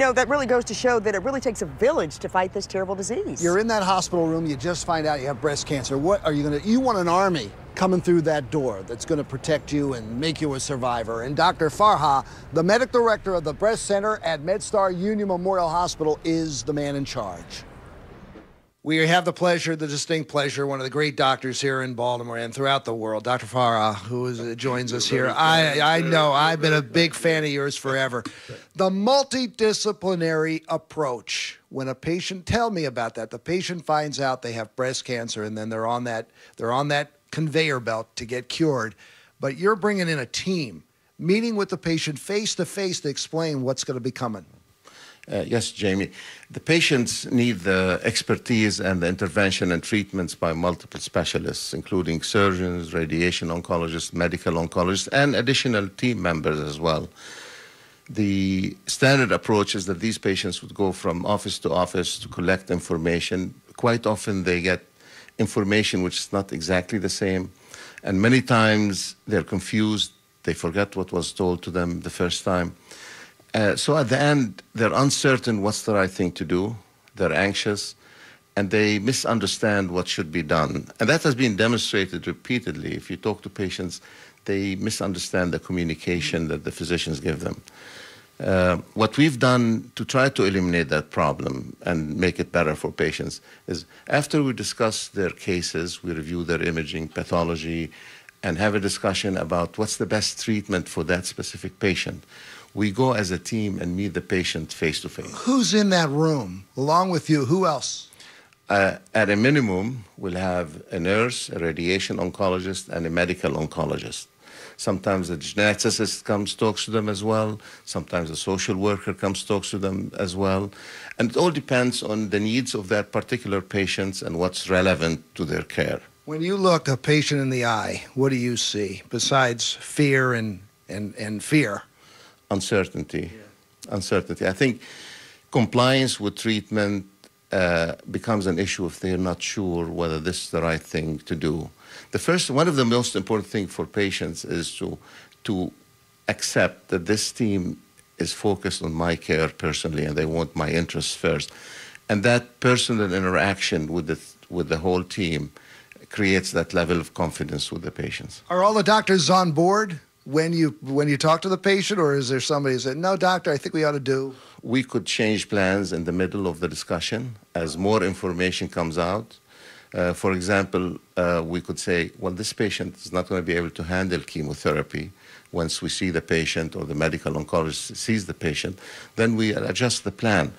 No, that really goes to show that it really takes a village to fight this terrible disease. You're in that hospital room, you just find out you have breast cancer. What are you gonna, you want an army coming through that door that's gonna protect you and make you a survivor. And Dr. Farha, the medical director of the breast center at Medstar Union Memorial Hospital, is the man in charge. We have the pleasure, the distinct pleasure, one of the great doctors here in Baltimore and throughout the world, Dr. Farha, who joins us here. I know, I've been a big fan of yours forever. The multidisciplinary approach. When a patient, tell me about that. The patient finds out they have breast cancer and then they're on that conveyor belt to get cured. But you're bringing in a team, meeting with the patient face to face to explain what's going to be coming. Yes, Jamie. The patients need the expertise and the intervention and treatments by multiple specialists, including surgeons, radiation oncologists, medical oncologists, and additional team members as well. The standard approach is that these patients would go from office to office to collect information. Quite often they get information which is not exactly the same, and many times they're confused. They forget what was told to them the first time. So at the end, they're uncertain what's the right thing to do. They're anxious, and they misunderstand what should be done. And that has been demonstrated repeatedly. If you talk to patients, they misunderstand the communication that the physicians give them. What we've done to try to eliminate that problem and make it better for patients is after we discuss their cases, we review their imaging, pathology, and have a discussion about what's the best treatment for that specific patient. We go as a team and meet the patient face to face. Who's in that room along with you? Who else? At a minimum, we'll have a nurse, a radiation oncologist, and a medical oncologist. Sometimes a geneticist comes, talks to them as well. Sometimes a social worker comes, talks to them as well. And it all depends on the needs of that particular patient and what's relevant to their care. When you look a patient in the eye, what do you see besides fear and fear? Uncertainty. Yeah. Uncertainty. I think compliance with treatment becomes an issue if they're not sure whether this is the right thing to do. One of the most important things for patients is to accept that this team is focused on my care personally and they want my interests first. And that personal interaction with the whole team creates that level of confidence with the patients. Are all the doctors on board when you talk to the patient, or is there somebody who said, no, doctor, I think we ought to do? We could change plans in the middle of the discussion as more information comes out. For example, we could say, well, this patient is not going to be able to handle chemotherapy. Once we see the patient or the medical oncologist sees the patient, then we adjust the plan.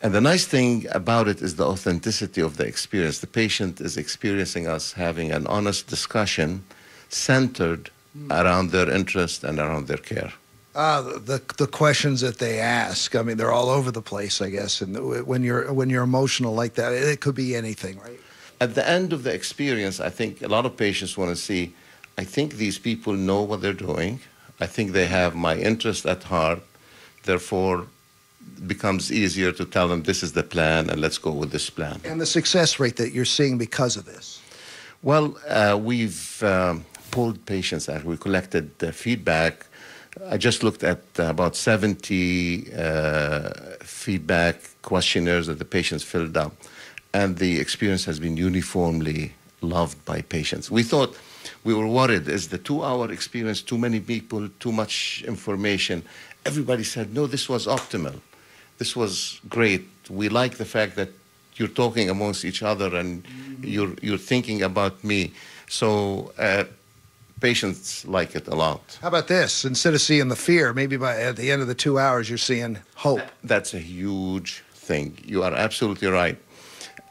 And the nice thing about it is the authenticity of the experience. The patient is experiencing us having an honest discussion centered around their interest and around their care. The questions that they ask, I mean, they're all over the place, I guess. And when you're emotional like that, it could be anything, right? At the end of the experience, I think a lot of patients want to see, I think these people know what they're doing. I think they have my interest at heart. Therefore, it becomes easier to tell them this is the plan and let's go with this plan. And the success rate that you're seeing because of this? Well, we've polled patients and we collected feedback. I just looked at about 70 feedback questionnaires that the patients filled out, and the experience has been uniformly loved by patients. We were worried, is the 2-hour experience too many people, too much information? Everybody said, no, this was optimal. This was great. We like the fact that you're talking amongst each other and you're thinking about me. So patients like it a lot. How about this? Instead of seeing the fear, maybe at the end of the 2 hours, you're seeing hope. That's a huge thing. You are absolutely right.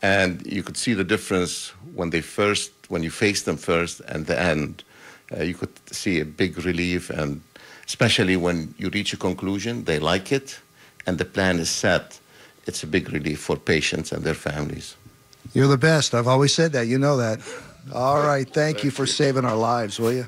And you could see the difference when you face them first and the end. You could see a big relief, and especially when you reach a conclusion, they like it, and the plan is set. It's a big relief for patients and their families. You're the best. I've always said that. You know that. All right. Thank you for saving our lives, will you?